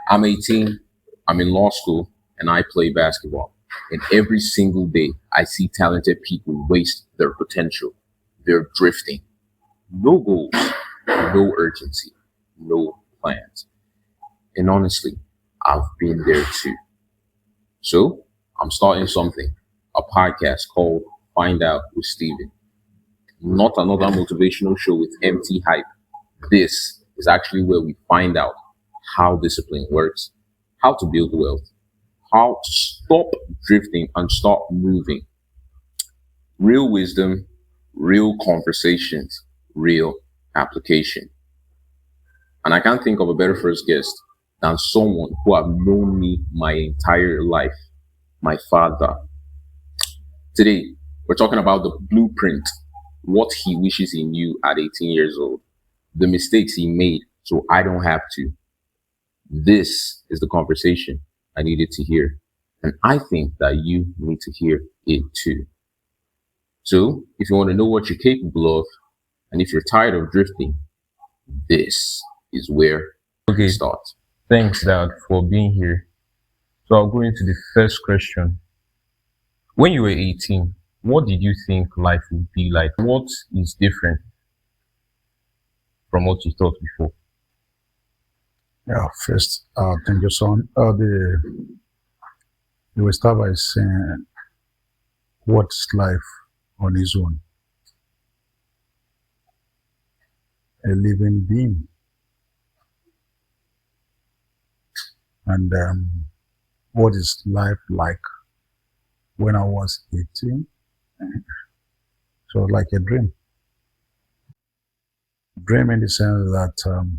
I'm 18, I'm in law school, and I play basketball. And every single day, I see talented people waste their potential. They're drifting. No goals, no urgency, no plans. And honestly, I've been there too. So I'm starting something, a podcast called Find Out with Steven. Not another motivational show with empty hype. This is actually where we find out how discipline works, how to build wealth, how to stop drifting and start moving. Real wisdom, real conversations, real application. And I can't think of a better first guest than someone who have known me my entire life, my father. Today, we're talking about the blueprint, what he wishes he knew at 18 years old, the mistakes he made so I don't have to. This is the conversation I needed to hear. And I think that you need to hear it too. So, if you want to know what you're capable of, and if you're tired of drifting, this is where we start. Thanks, Dad, for being here. So I'll go into the first question. When you were 18, what did you think life would be like? What is different from what you thought before? Yeah, first, thank you, son. You will start by saying, what's life on its own? A living being. And what is life like when I was 18? So like a dream. Dream in the sense that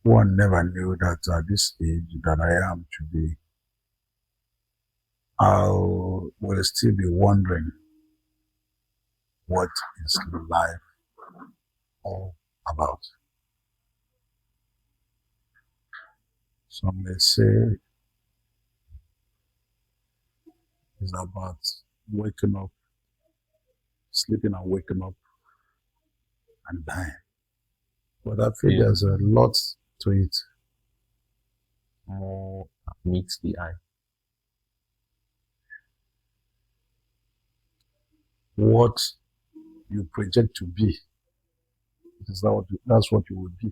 one never knew that at this age that I am today, I will still be wondering what is life all about. Some may say it's about waking up, sleeping and waking up and dying. But I feel there's a lot to it. More meets the eye. What you project to be, that's what you will be.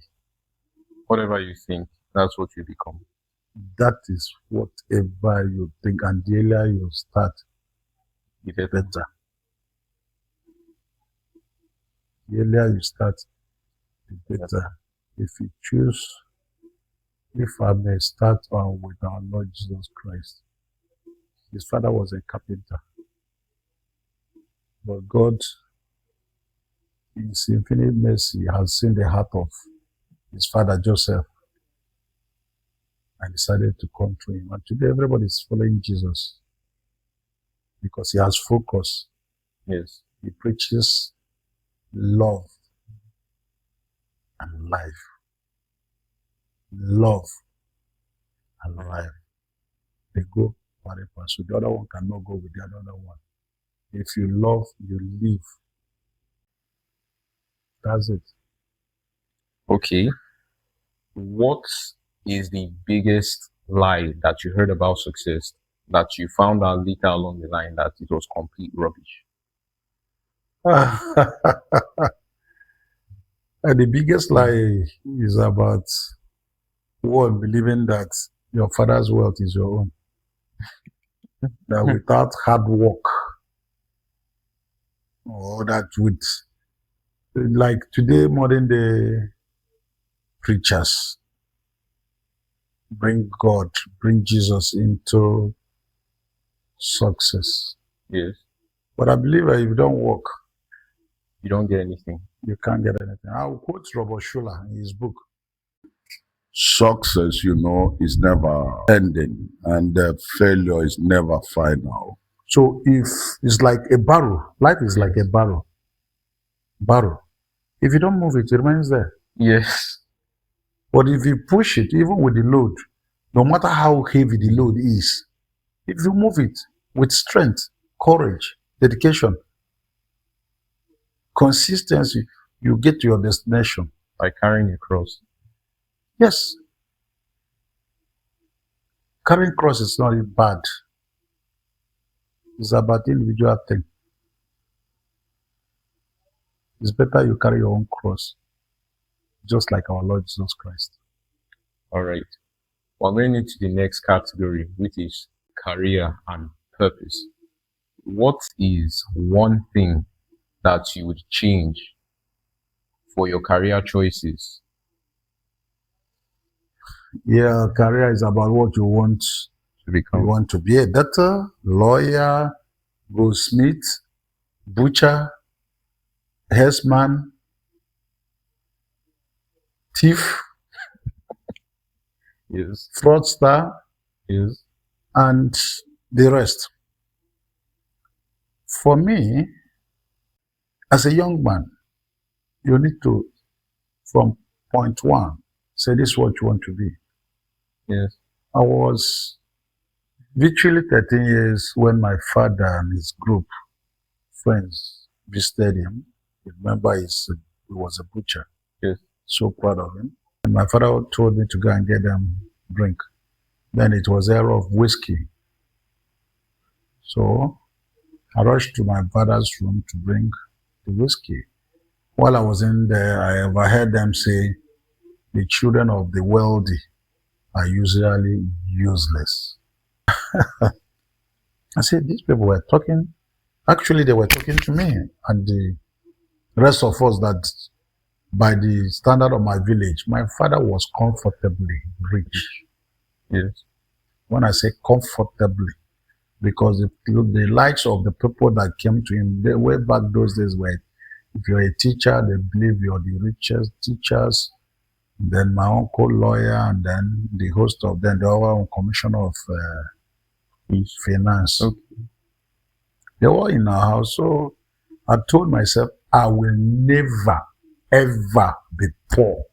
Whatever you think, that's what you become. That is whatever you think, and the earlier you start, the better. The earlier you start, the better. If you choose, if I may start with our Lord Jesus Christ, his father was a carpenter. But God, in his infinite mercy, has seen the heart of his father Joseph and decided to come to him. And today everybody is following Jesus because he has focus. Yes. He preaches love and life. Love and life. They go pari passu. The other one cannot go with the other one. If you love, you live. That's it. Okay. What is the biggest lie that you heard about success that you found out later along the line that it was complete rubbish? And the biggest lie is about one believing that your father's wealth is your own. That without hard work, or that with, like today, modern day preachers bring God, bring Jesus into success. Yes. But I believe that if you don't work, you don't get anything. You can't get anything. I'll quote Robert Schuller in his book. Success, is never ending, and failure is never final. So if it's like a barrel, life is like a barrel. If you don't move it, it remains there. Yes. But if you push it, even with the load, no matter how heavy the load is, if you move it with strength, courage, dedication, consistency, you get to your destination. By carrying a cross. Yes, carrying cross is not bad. It's about individual thing. It's better you carry your own cross, just like our Lord Jesus Christ. All right. We're going into the next category, which is career and purpose. What is one thing that you would change for your career choices Yeah, career is about what you want. to You become? want to be a doctor, lawyer, goldsmith, butcher, herdsman, thief, Yes. fraudster, Yes. and the rest. For me, as a young man, you need to, from point one, say this is what you want to be. Yes. I was virtually 13 years when my father and his group friends visited him. Remember, he was a butcher. Yes. So proud of him. And my father told me to go and get them drink. Then it was era of whiskey. So I rushed to my father's room to bring the whiskey. While I was in there, I overheard them say, the children of the wealthy are usually useless. I said, these people were talking. Actually, they were talking to me and the rest of us that by the standard of my village, my father was comfortably rich. Yes. When I say comfortably, because the likes of the people that came to him, they way back those days were, if you're a teacher, they believe you're the richest teachers. Then my uncle lawyer, and then the host of them, the other commissioner of finance. Okay. They were in our house. So I told myself, I will never, ever be poor.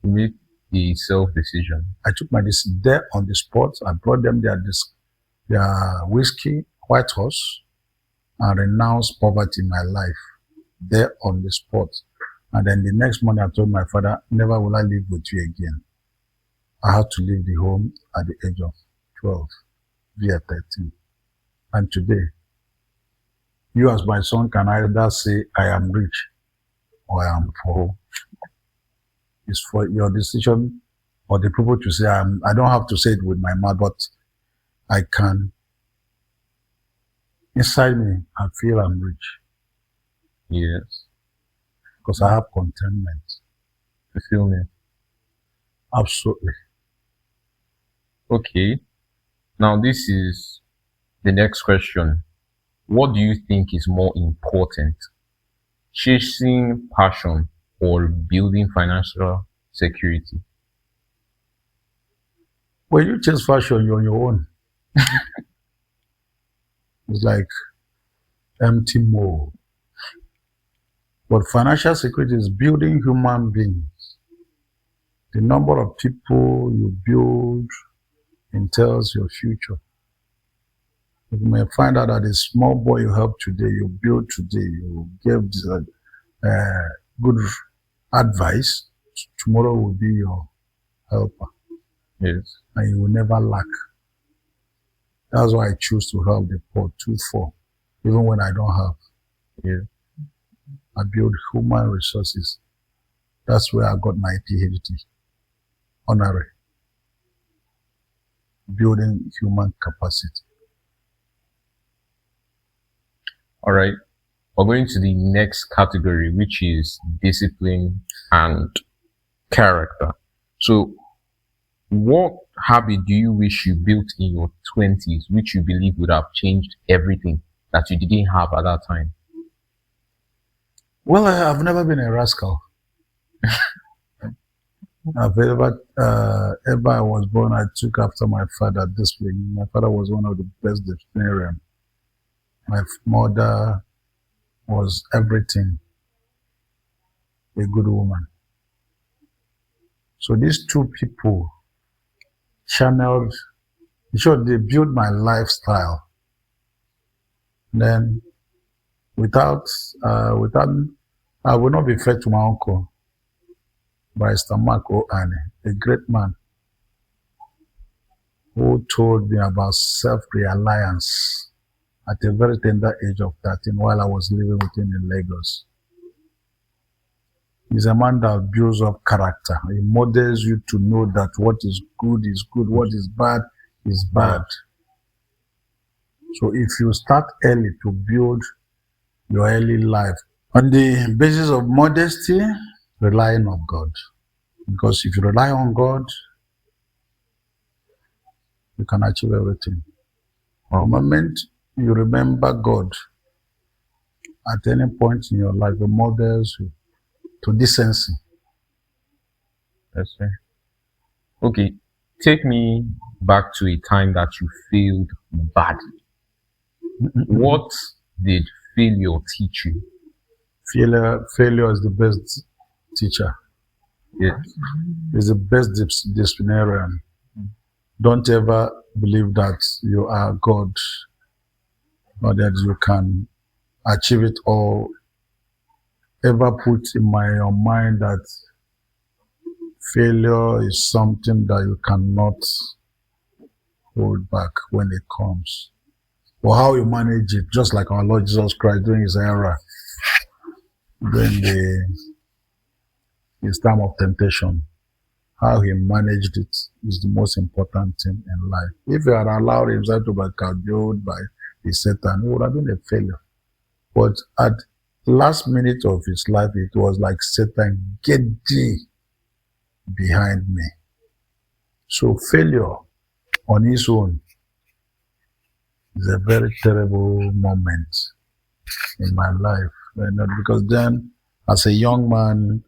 You make a self decision. I took my decision there on the spot. I brought them their whiskey, White Horse, and renounced poverty in my life there on the spot. And then the next morning, I told my father, never will I live with you again. I had to leave the home at the age of 12, via 13. And today, you as my son can either say, I am rich or I am poor. It's for your decision or the people to say, I don't have to say it with my mouth, but I can. Inside me, I feel I'm rich Yes. because I have contentment. Fulfillment. Absolutely. Okay. Now this is the next question. What do you think is more important? Chasing passion or building financial security? When you chase fashion, you're on your own. It's like empty mold. But financial security is building human beings. The number of people you build entails your future. You may find out that a small boy you help today, you build today, you give good advice, tomorrow will be your helper, Yes. and you will never lack. That's why I choose to help the poor 2-4, even when I don't have. Yeah. I build human resources. That's where I got my PhD, honorary, building human capacity. All right. We're going to the next category, which is discipline and character. So, what habit do you wish you built in your 20s, which you believe would have changed everything that you didn't have at that time? Well, I've never been a rascal. Ever I was born, I took after my father discipline. My father was one of the best disciplinarians. My mother was everything, a good woman. So these two people channeled, they built my lifestyle. Then without, I will not be fair to my uncle. Barrister Mark Oane, a great man who told me about self-reliance at a very tender age of 13 while I was living with him in Lagos. He's a man that builds up character. He models you to know that what is good, what is bad is bad. So if you start early to build your early life on the basis of modesty, relying on God. Because if you rely on God, you can achieve everything. The moment you remember God at any point in your life, it models you to decency. That's right. Okay, take me back to a time that you failed badly. What did failure teach you? Failure is the best teacher. Yes. It's the best disciplinarian. Don't ever believe that you are God or that you can achieve it all. Ever put in your mind that failure is something that you cannot hold back when it comes. Or how you manage it, just like our Lord Jesus Christ during his era, during his time of temptation. How he managed it is the most important thing in life. If he had allowed himself to be cajoled by the Satan, he would have been a failure. But at the last minute of his life, it was like, Satan, get thee behind me. So failure on its own is a very terrible moment in my life. Because then, as a young man,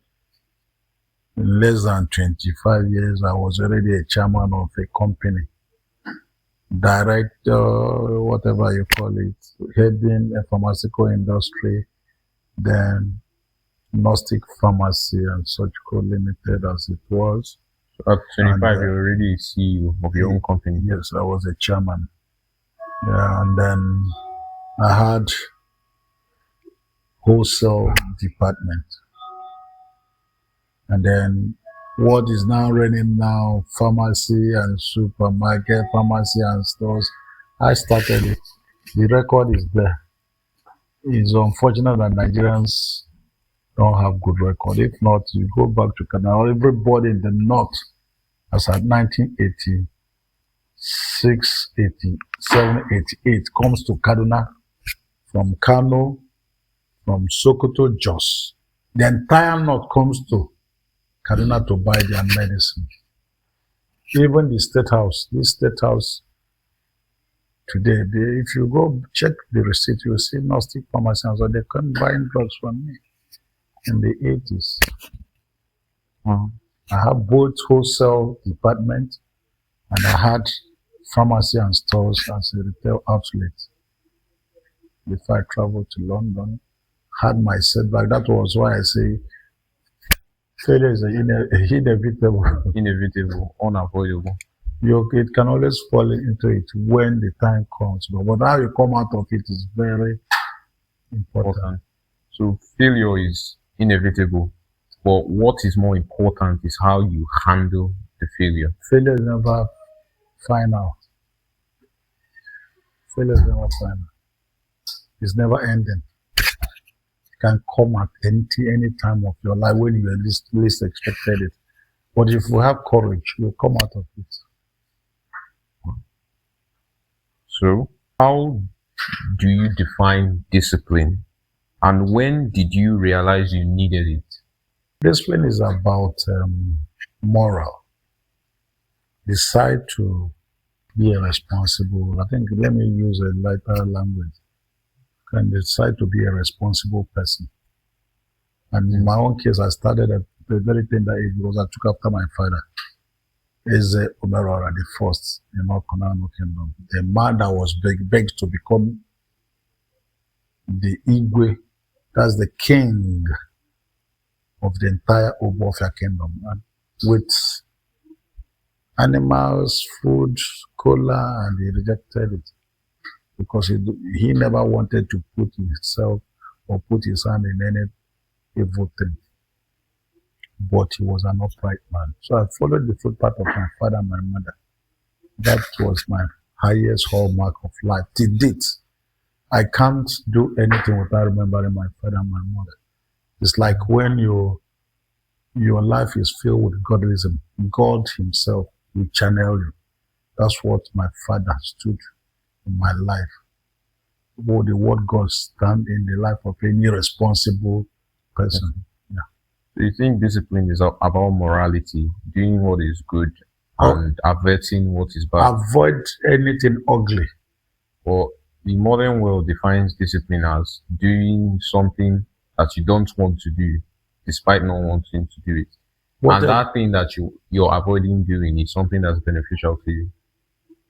in less than 25 years, I was already a chairman of a company, director, whatever you call it, heading a pharmaceutical industry, then Gnostic Pharmacy and Surgical Limited as it was. At 25, you're already a CEO of your own company. Yes, I was a chairman. Yeah, and then I had wholesale department. And then what is now running now, pharmacy and supermarket, pharmacy and stores, I started it. The record is there. It's unfortunate that Nigerians don't have good record. If not, you go back to Canada. Everybody in the north, as at 1986, 87, 88, comes to Kaduna from Kano, from Sokoto, Jos. The entire north comes to Kaduna to buy their medicine. Even the state house, this state house today, if you go check the receipt, you'll see Gnostic Pharmacy, so they come buying drugs from me in the 80s. I have both wholesale department and I had pharmacy and stores as a retail outlet. Before I traveled to London, had my setback. That was why I say failure is inevitable. Inevitable, unavoidable. It can always fall into it when the time comes. But how you come out of it is very important. So failure is inevitable. But what is more important is how you handle the failure. Failure is never final. Failure is never final. It's never ending. It can come at any time of your life when you least expected it. But if you have courage, you'll come out of it. So, how do you define discipline? And when did you realize you needed it? Discipline is about moral. Decide to be a responsible. I think, let me use a lighter language. Can decide to be a responsible person. And in my own case, I started at a very tender age because I took after my father. Eze Omerora the first in Okonano Kingdom. A man that was begged to become the Igwe, that's the king of the entire Obofia kingdom. And with animals, food, cola, and he rejected it because he never wanted to put himself or put his hand in any evil thing. but he was an upright man. So I followed the footpath of my father and my mother. That was my highest hallmark of life. Till date, I can't do anything without remembering my father and my mother. It's like when your life is filled with godism, God himself will channel you. That's what my father stood in my life. What the word God stand in the life of any responsible person. Yeah. Do you think discipline is about morality, doing what is good Oh. and averting what is bad? Avoid anything ugly. Or the modern world defines discipline as doing something that you don't want to do, despite not wanting to do it. What And the- that thing that you're avoiding doing is something that's beneficial to you.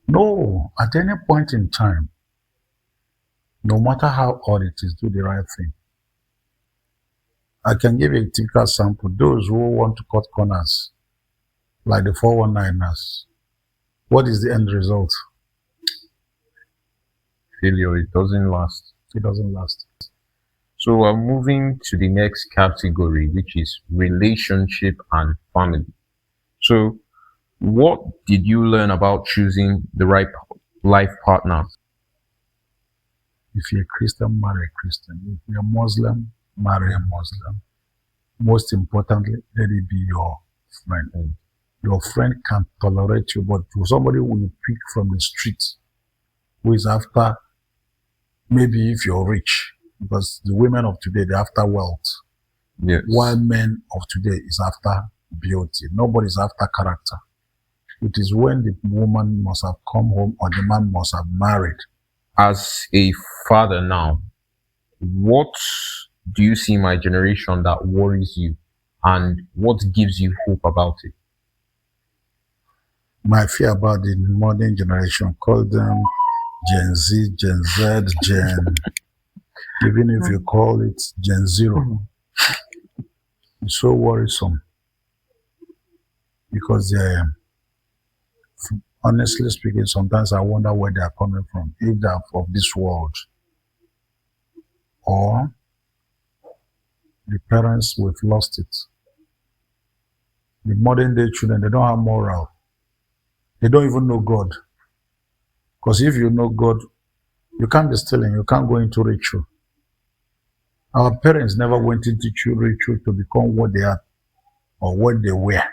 No, at any point in time, no matter how odd it is, do the right thing. I can give you a typical sample. Those who want to cut corners, like the 419ers, what is the end result? Failure, it doesn't last. It doesn't last. So we're moving to the next category, which is relationship and family. So what did you learn about choosing the right life partner? If you're a Christian, marry a Christian. If you're a Muslim, marry a Muslim. Most importantly, let it be your friend. Your friend can tolerate you, but to somebody who you pick from the street, who is after, maybe if you're rich, because the women of today, they're after wealth, Yes. while men of today is after beauty. Nobody's after character. It is when the woman must have come home or the man must have married. As a father now, what do you see in my generation that worries you, and what gives you hope about it? My fear about the modern generation, call them Gen Z, Gen Z, even if you call it Gen Zero, it's so worrisome because honestly speaking, sometimes I wonder where they are coming from, if they are of this world or the parents, we've lost it. The modern day children, they don't have moral. They don't even know God. Because if you know God, you can't be stealing, you can't go into ritual. Our parents never went into ritual to become what they are or what they were.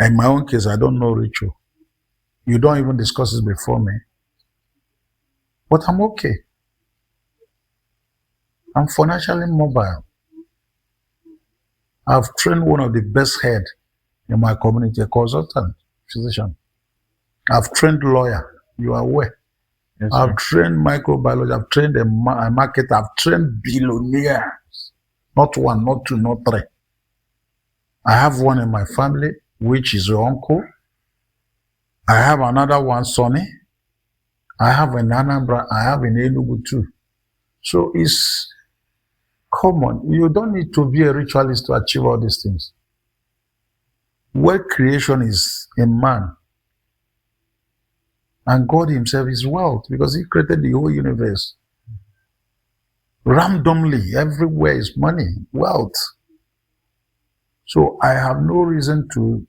In my own case, I don't know ritual. You don't even discuss it before me. But I'm okay. I'm financially mobile. I've trained one of the best head in my community, a consultant, physician. I've trained lawyer, you are aware. Yes, I've sir. trained microbiology, I've trained a market, I've trained billionaires. Not one, not two, not three. I have one in my family, which is your uncle. I have another one, Sonny. I have an Anambra, I have an Enugu too. So it's common. You don't need to be a ritualist to achieve all these things. Where creation is in man, and God himself is wealth because he created the whole universe. Randomly, everywhere is money, wealth. So I have no reason to,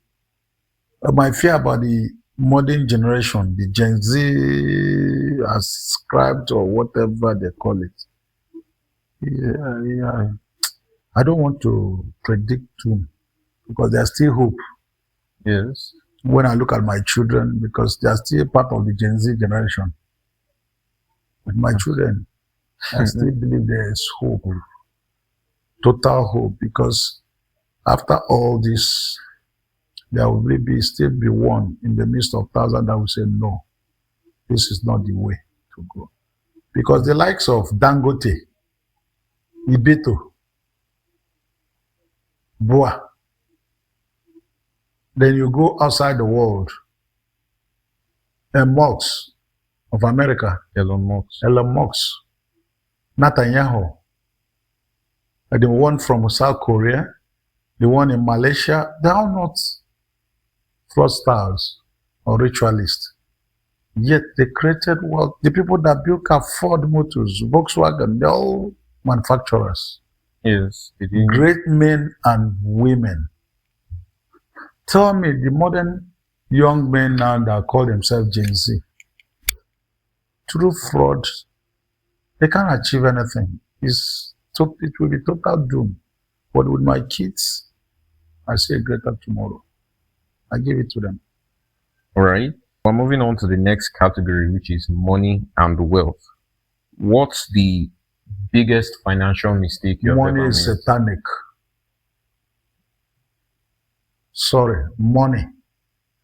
my fear about the modern generation, the Gen Z ascribed or whatever they call it. Yeah. I don't want to predict too because there's still hope. Yes. When I look at my children, because they are still part of the Gen Z generation. With my children, I still believe there is hope, total hope, because after all this, there will still be one in the midst of thousands that will say, no, this is not the way to go. Because the likes of Dangote, Ibeto, Boa, then you go outside the world, and Musk of America, Elon Musk. Netanyahu, and the one from South Korea, the one in Malaysia, they are not fraudsters or ritualists. Yet they created wealth. The people that built Ford Motors, Volkswagen, they're all manufacturers. Yes, they didn't. Great men and women. Tell me, the modern young men now that call themselves Gen Z, through fraud, they can't achieve anything. It will be total doom. But with my kids, I see a greater tomorrow. I give it to them. All right. We're moving on to the next category, which is money and wealth. What's the biggest financial mistake you've Money ever is made? satanic. Sorry, money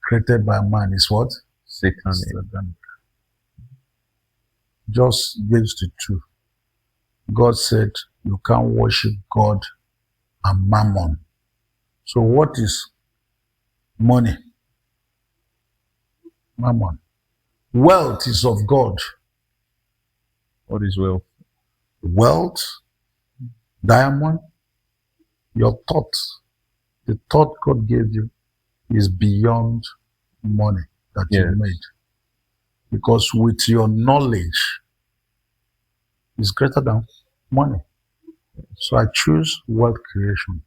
created by man is what? Satanic. Satanic. Just gives the truth. God said you can't worship God and mammon. So what is money? Mammon. Wealth is of God. What is wealth? Wealth, diamond, your thought, the thought God gave you is beyond money that Yes. you made. Because with your knowledge is greater than money. So I choose wealth creation.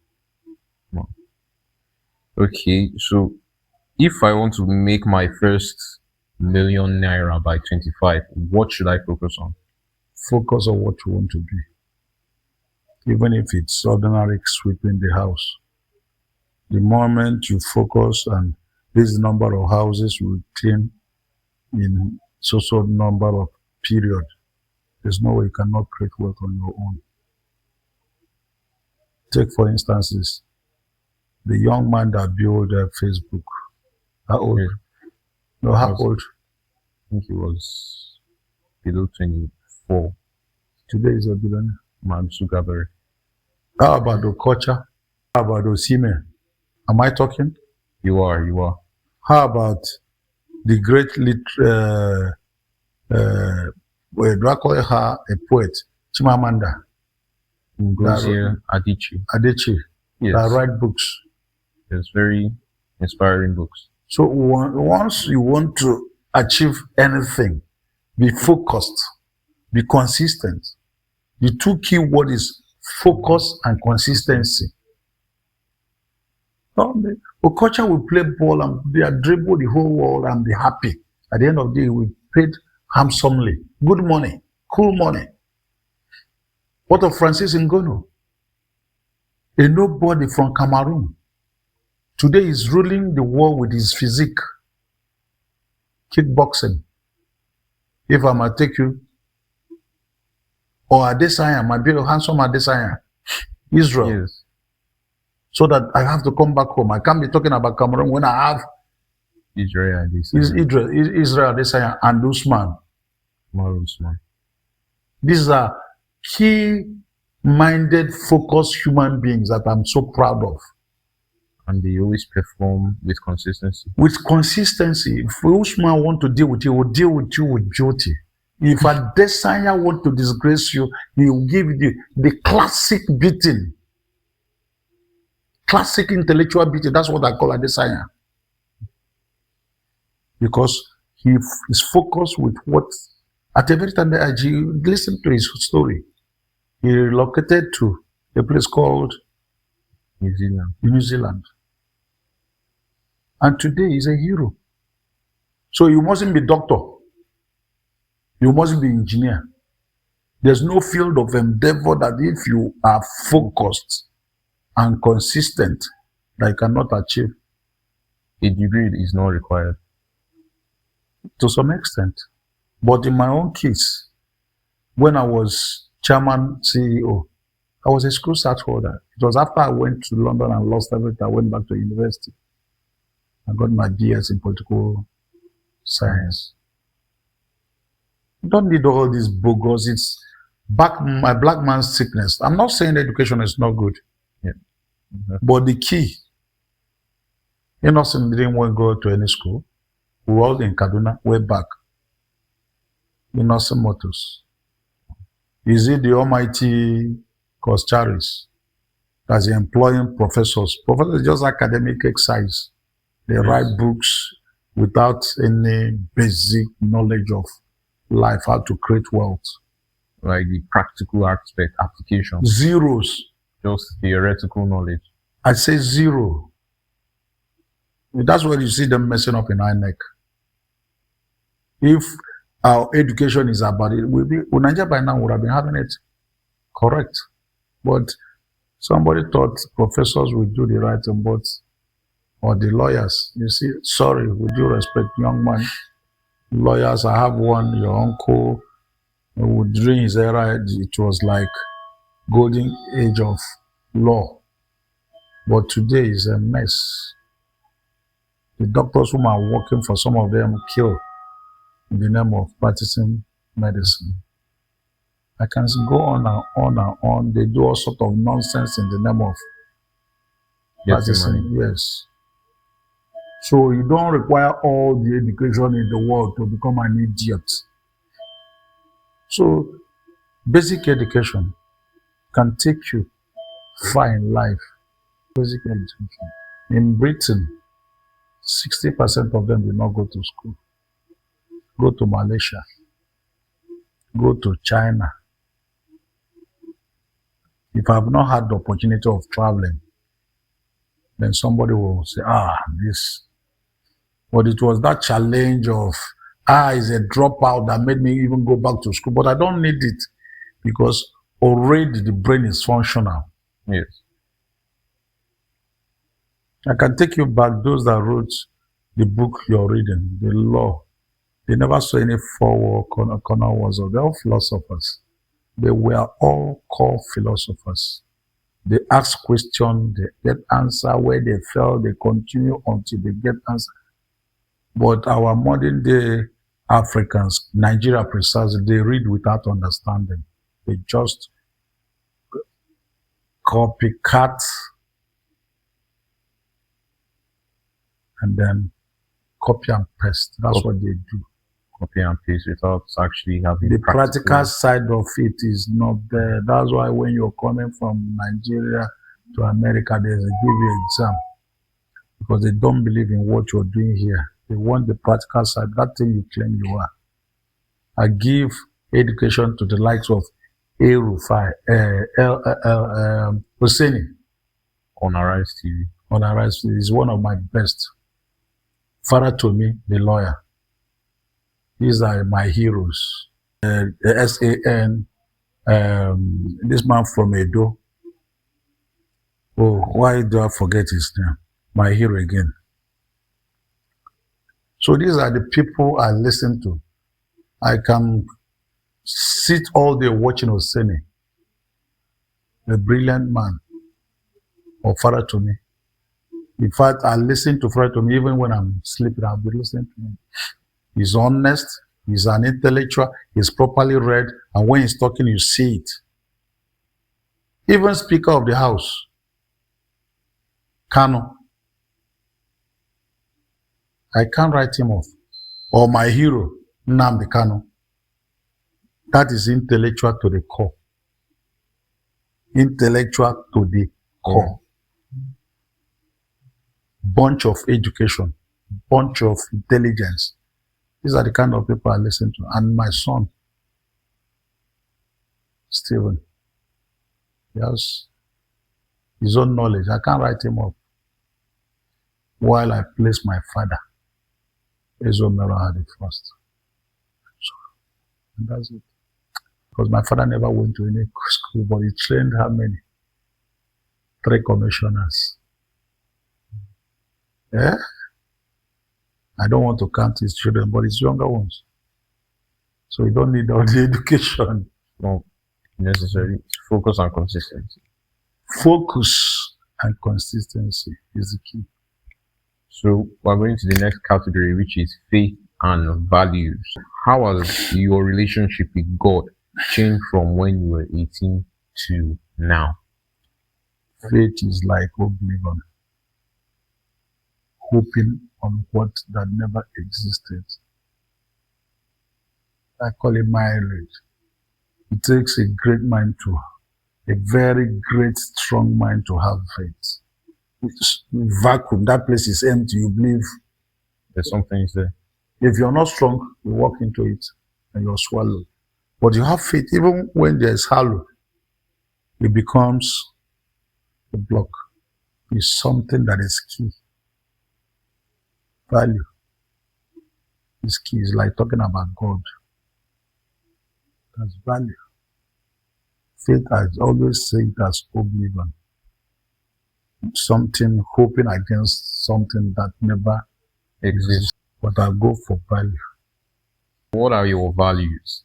Okay, so if I want to make my first million naira by 25, what should I focus on? Focus on what you want to be. Even if it's ordinary sweeping the house. The moment you focus on this number of houses you clean in so number of period, there's no way you cannot create wealth on your own. Take for instances, the young man that built Facebook. How old? Yeah. No, how Yes. old? I think it was below 24. Today is a billionaire. Mark Zuckerberg. How about Okocha? How about Osime? Am I talking? You are. How about the great well, do I call her a poet? Chimamanda Ngozi Adichie. Adichie, Yes. that write books. It's very inspiring books. So once you want to achieve anything, be focused, be consistent. The two key words is focus and consistency. Okocha will play ball and they dribble the whole world and be happy. At the end of the day, we paid handsomely. Good money, cool money. What of Francis Ngannou? A nobody from Cameroon. Today he's ruling the world with his physique. Kickboxing. If I might take you, or Adesanya, my beautiful handsome Adesanya, Israel. Yes. So that I have to come back home. I can't be talking about Cameroon when I have Israel Adesanya. Israel Adesanya and Usman. Usman. These are key-minded, focused human beings that I'm so proud of. And they always perform with consistency. With consistency. If Usman want to deal with you, he will deal with you with beauty. If Adesanya want to disgrace you, he will give you the classic beating. Classic intellectual beating. That's what I call Adesanya. Because he is focused with what, at every time that I listen to his story, he relocated to a place called New Zealand. And today he's a hero. So you mustn't be doctor. You mustn't be engineer. There's no field of endeavor that if you are focused and consistent, that you cannot achieve. A degree is not required. To some extent. But in my own case, when I was chairman, CEO, I was a school start holder. It was after I went to London and lost everything, I went back to university. I got my BS in political science. You don't need all these bogus. It's my black man's sickness. I'm not saying education is not good. Yeah. But the key, Innocent didn't want to go to any school. We were all in Kaduna, way back. Innocent Motors. Is it the almighty Coscharis that's employing professors? Professors just academic exercise. They write books without any basic knowledge of life, how to create wealth. Like the practical aspect, application. Zeros. Just theoretical knowledge. I say zero. That's where you see them messing up in INEC. If our education is about it, Nigeria by now would have been having it correct. But somebody thought professors would do the right thing, but or the lawyers. You see, sorry, with due respect, young man, lawyers, I have one, your uncle, during his era, it was like golden age of law. But today is a mess. The doctors whom are working for, some of them kill in the name of practicing medicine. I can go on and on and on. They do all sort of nonsense in the name of practicing. Yes. So you don't require all the education in the world to become an idiot. So basic education can take you far in life. Basic education. In Britain, 60% of them did not go to school. Go to Malaysia. Go to China. If I have not had the opportunity of traveling, then somebody will say, this. But it was that challenge of, is a dropout that made me even go back to school. But I don't need it because already the brain is functional. Yes. I can take you back, those that wrote the book you're reading, the law. They never saw any forward corner words. They're all philosophers. They were all called philosophers. They ask questions, they get answer. Where they fail, they continue until they get answer. But our modern day Africans, Nigeria precisely, they read without understanding. They just copycat and then copy and paste. That's what they do. Copy and paste without actually having the practical side of it is not there. That's why when you're coming from Nigeria to America, they give you exam because they don't believe in what you're doing here. They want the practical side, that thing you claim you are. I give education to the likes of Rufai, Hosseini on Arise TV. On Arise TV is one of my best. Father to me, the lawyer. These are my heroes. SAN, this man from Edo. Oh, why do I forget his name? My hero again. So these are the people I listen to. I can sit all day watching Hosseini, a brilliant man, or Father to me. In fact, I listen to Father to me even when I'm sleeping. I'll be listening to him. He's honest, he's an intellectual, he's properly read, and when he's talking, you see it. Even Speaker of the House, Kano, I can't write him off. Or my hero, Nnamdi Kanu. That is intellectual to the core. Intellectual to the core. Bunch of education, bunch of intelligence. These are the kind of people I listen to. And my son, Stephen, he has his own knowledge. I can't write him up. While I place my father, Ezomero had it first. So, and that's it. Because my father never went to any school, but he trained how many? 3 commissioners. Yeah? I don't want to count his children, but his younger ones. So you don't need all the education. No, necessary. Focus on consistency. Focus and consistency is the key. So we're going to the next category, which is faith and values. How has your relationship with God changed from when you were 18 to now? Faith is like hope given. Hoping on what that never existed. I call it marriage. It takes a great mind a very great, strong mind to have faith. It's vacuum, that place is empty, you believe. There's something there. If you're not strong, you walk into it and you're swallowed. But you have faith, even when there's hollow, it becomes the block, is something that is key. Value is key. It's like talking about God. That's value. Faith, I always say it as hope given. Something hoping against something that never Exists. but I go for value. What are your values?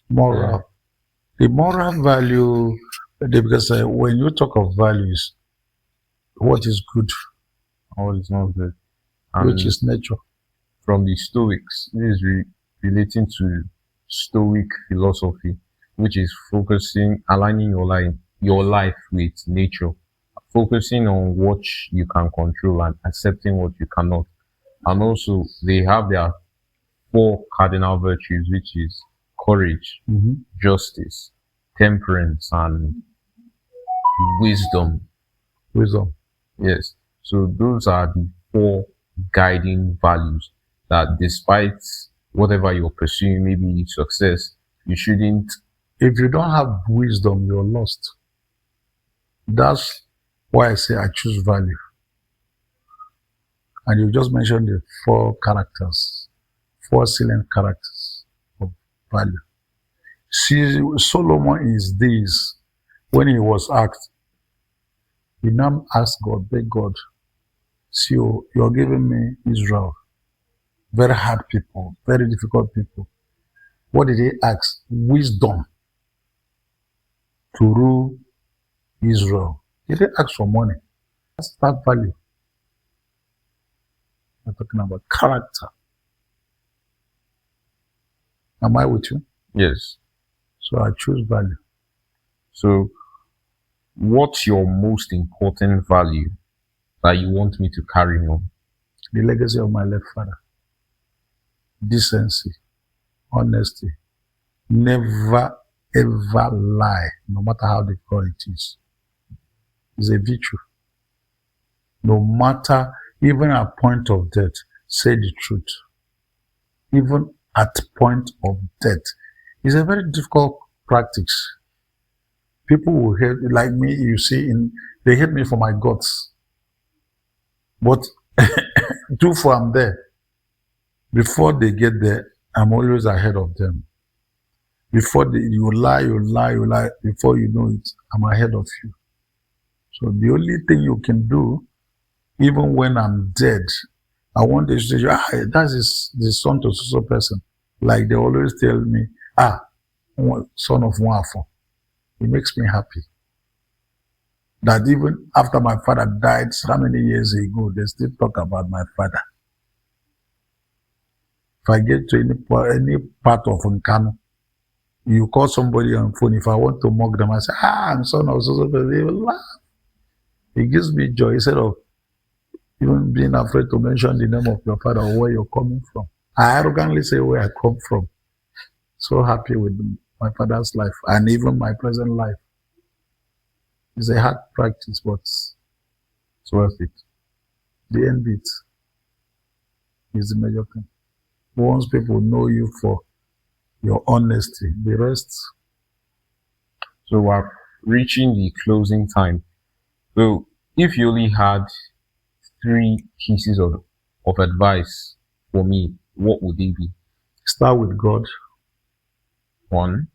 Moral. The moral value, because when you talk of values, what is good, All is not good. which And is nature. from the Stoics, this is relating to Stoic philosophy, which is aligning your life with nature, focusing on what you can control and accepting what you cannot. And also, they have their four cardinal virtues, which is courage, justice, temperance, and wisdom. Wisdom. Yes. So those are the four guiding values that despite whatever you're pursuing, maybe success, you shouldn't. If you don't have wisdom, you're lost. That's why I say I choose value. And you just mentioned the four characters, four salient characters of value. See, Solomon is this. When he was asked, he now asked God, beg God, see, you're giving me Israel. Very hard people, very difficult people. What did he ask? Wisdom to rule Israel. He didn't ask for money. That's that value. We're talking about character. Am I with you? Yes. So I choose value. So what's your most important value that you want me to carry on? The legacy of my late father. Decency, honesty. Never ever lie, no matter how difficult it is. It's a virtue. No matter, even at point of death, say the truth. Even at point of death. It's a very difficult practice. People will hate, like me, you see, they hate me for my guts. But too far I'm there. Before they get there, I'm always ahead of them. Before you lie. Before you know it, I'm ahead of you. So the only thing you can do, even when I'm dead, I want to say, that is the son to so person. Like they always tell me, son of Wafo. It makes me happy. That even after my father died so many years ago, they still talk about my father. If I get to any part of Nkano, you call somebody on phone, if I want to mock them, I say, I'm son of so person. They will laugh. It gives me joy instead of even being afraid to mention the name of your father or where you're coming from. I arrogantly say where I come from. So happy with my father's life and even my present life. It's a hard practice, but it's worth it. The end bit is the major thing. Once people know you for your honesty, the rest. So we're reaching the closing time. So if you only had 3 pieces of advice for me, what would they be? Start with God. 1,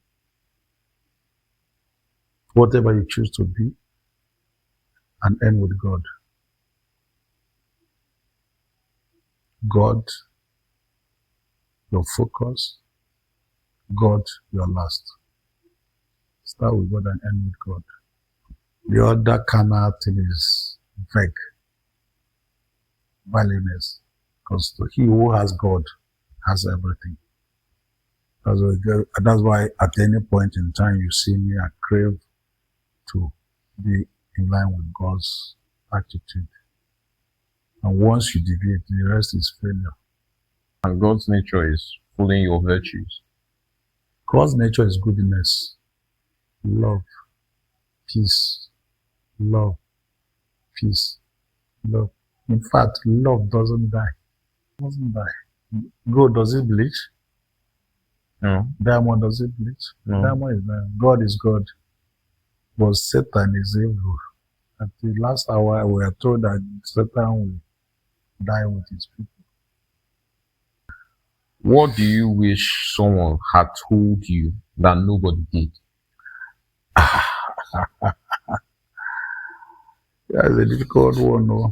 Whatever you choose to be, and end with God. God, your focus. God, your last. Start with God and end with God. The other carnal thing is vague. Valueless. Because he who has God has everything. That's why at any point in time you see me, I crave to be in line with God's attitude. And once you deviate, the rest is failure. And God's nature is following your virtues. God's nature is goodness, love, peace, love, peace, love. In fact, love doesn't die. It doesn't die. Gold, does it bleach? No. Diamond, does it bleach? No. Diamond is diamond. God is God. But Satan is evil. At the last hour, we are told that Satan will die with his people. What do you wish someone had told you that nobody did? That's a difficult one, no?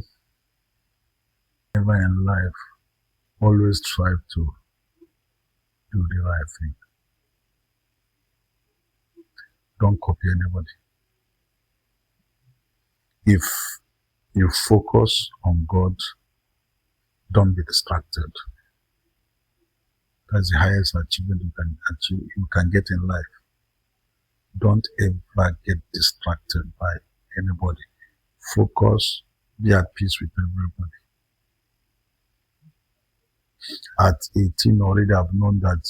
Never in life, always strive to do the right thing. Don't copy anybody. If you focus on God, don't be distracted. That's the highest achievement you can get in life. Don't ever get distracted by anybody. Focus, be at peace with everybody. At 18 already I've known that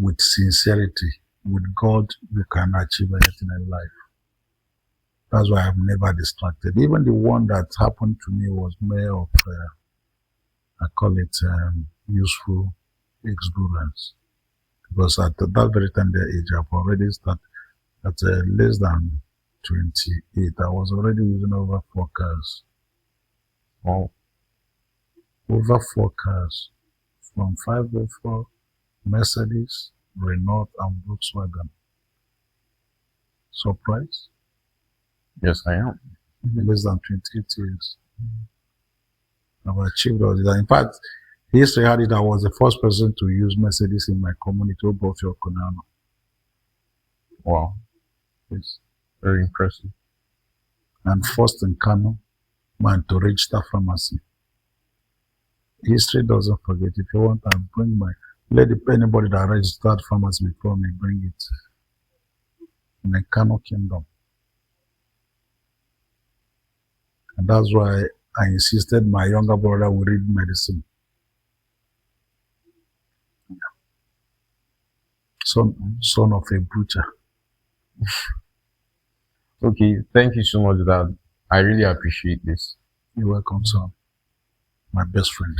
with sincerity, with God, you can achieve anything in life. That's why I'm never distracted. Even the one that happened to me was more of, I call it useful experience. Because at that very tender age, I've already started at less than 28. I was already using over 4 cars. Wow. Over 4 cars. From 504, Mercedes, Renault, and Volkswagen. Surprise? Yes, I am. Less than 28 years. I've achieved all this. In fact, history had it, I was the first person to use Mercedes in my community, both your Konano. Wow. It's very impressive. And first in Kano, man, to register pharmacy. History doesn't forget. If you want, I'll bring let anybody that registered pharmacy before me bring it. In the Kano Kingdom. And that's why I insisted my younger brother would read medicine. Son of a butcher. Okay, thank you so much, Dad. I really appreciate this. You're welcome, son. My best friend.